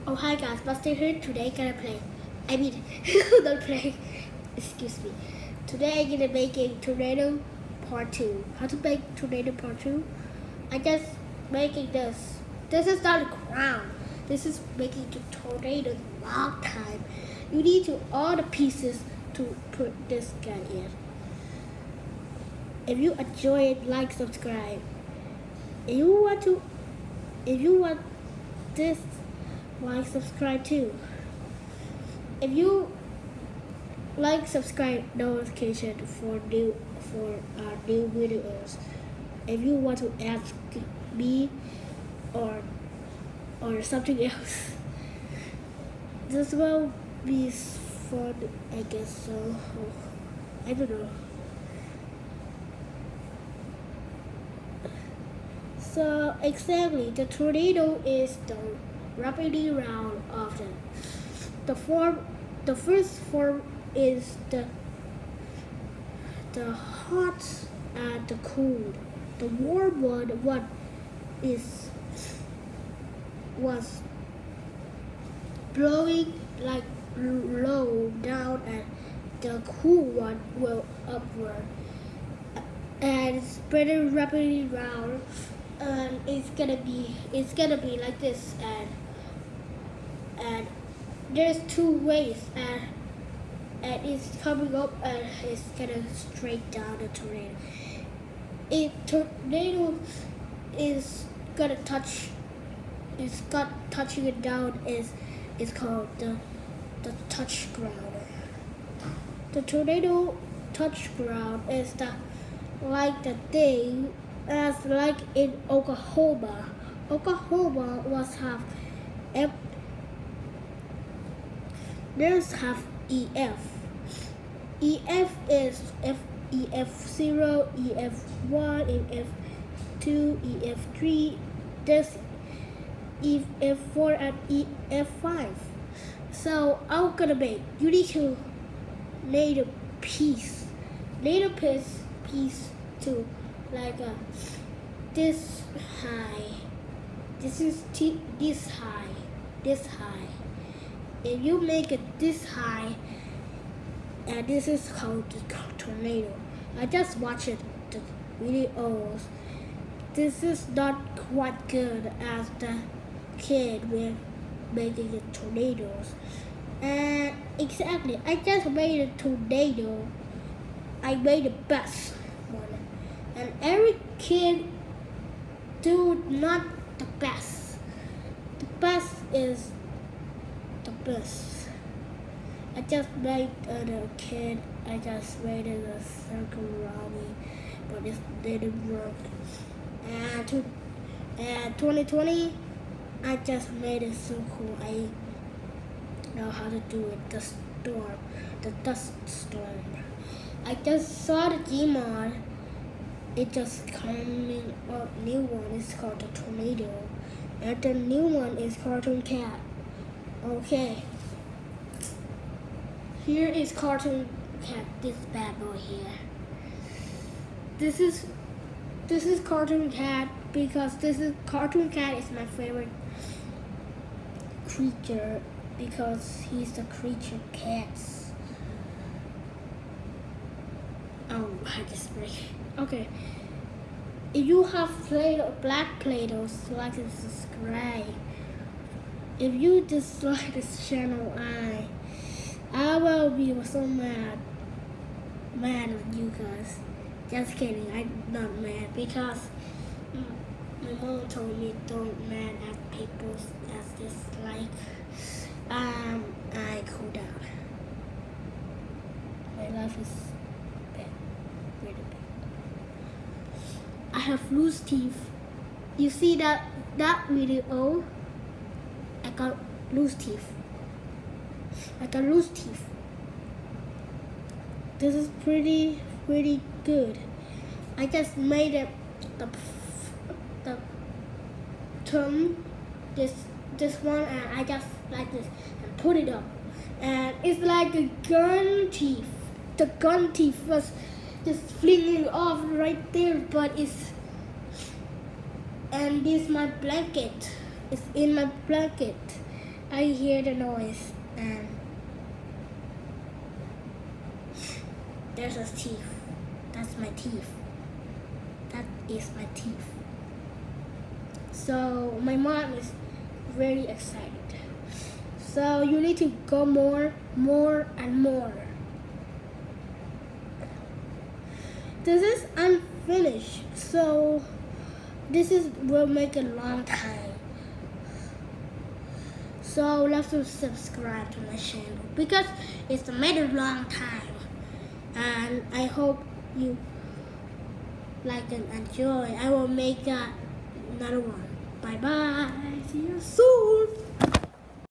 Oh hi guys, Buster here. Today gonna play. I mean, not play. Excuse me. Today I'm gonna make a tornado part 2. How to make tornado part 2? I just making this. This is not a crown. This is making the tornado long time. You need to all the pieces to put this guy in. If you enjoy it, like, subscribe. If you want this, like, subscribe too. If you like, subscribe, notification for our new videos. If you want to ask me or something else, this will be fun, I guess so. I don't know. So exactly, the tornado is the rapidly round often. The first form is the hot and the cold. The warm one was blowing like low down, and the cool one will upward and spreading rapidly round. And it's gonna be like this, and there's two ways, and it's coming up and it's gonna straight down the tornado. Tornado is gonna touch. It's got touching it down is called the touch ground. The tornado touch ground is like the thing as like in Oklahoma. Oklahoma was there's half EF. EF is EF0, EF1, EF2, EF3. There's EF4 and EF5. So I'm gonna make. You need to lay the piece. Lay the piece to like this high. This is this high. This high. If you make it this high, and this is called the tornado. I just watched the videos. This is not quite good as the kid with making the tornadoes. And exactly, I just made a tornado. I made the best one. And every kid do not the best. The best is the best. I just made a kid. I just made a circle around me, but it didn't work. And 2020, I just made it so cool. I know how to do it. The dust storm. I just saw the Gmod. It just coming up. New one is called the tornado, and the new one is Cartoon Cat. Okay. Here is Cartoon Cat, this bad boy here. This is Cartoon Cat because Cartoon Cat is my favorite creature because he's the creature cats. Oh, I just break. Okay. If you have black Play-doh, like and subscribe. If you dislike this channel, I will be so mad with you guys. Just kidding, I'm not mad because my mom told me don't mad at people as dislike. I cool down. My life is bad, really bad. I have loose teeth. You see that video? I got loose teeth. I got loose teeth. This is pretty good. I just made it the term this one, and I just like this and put it up, and it's like a gun teeth. The gun teeth was just flinging off right there, but and this is my blanket. It's in my blanket. I hear the noise and there's a teeth. That's my teeth. That is my teeth. So my mom is very excited. So you need to go more and more. This is unfinished, so will make a long time. So love to subscribe to my channel because it's made a long time, and I hope you like and enjoy. I will make another one. Bye bye. See you soon.